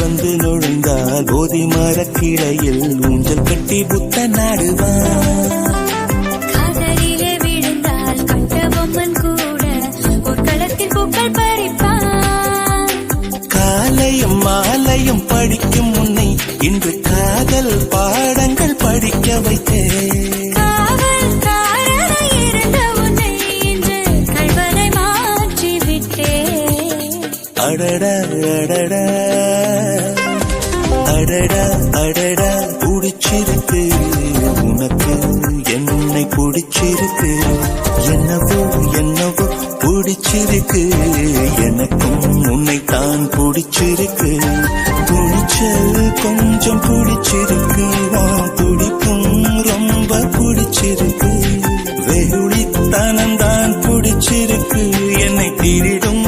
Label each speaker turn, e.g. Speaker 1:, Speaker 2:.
Speaker 1: வந்து நுழைந்தால் போதி மரக்கிளையில் ஊஞ்சல் கட்டி புத்த நாடுவான்.
Speaker 2: காதலிலே விழுந்தால் கட்ட பொம்மன் கூட ஒரு களத்தில் பூக்கள் பறிப்பான்.
Speaker 1: காலையும் மாலையும் படிக்கும் முன்னை இன்று காதல் பாடங்கள் படிக்க வைத்தேன். அடடா அடடா அடடா அடடா பிடிச்சிருக்கு உனக்கு என்னை பிடிச்சிருக்கு, என்னவோ என்னவோ பிடிச்சிருக்கு, எனக்கும் உன்னைத்தான் பிடிச்சிருக்கு. துணிச்சல் கொஞ்சம் பிடிச்சிருக்கு, துடிப்பும் ரொம்ப பிடிச்சிருக்கு, வெகுளித்தனம் தான் பிடிச்சிருக்கு, என்னை திருடும்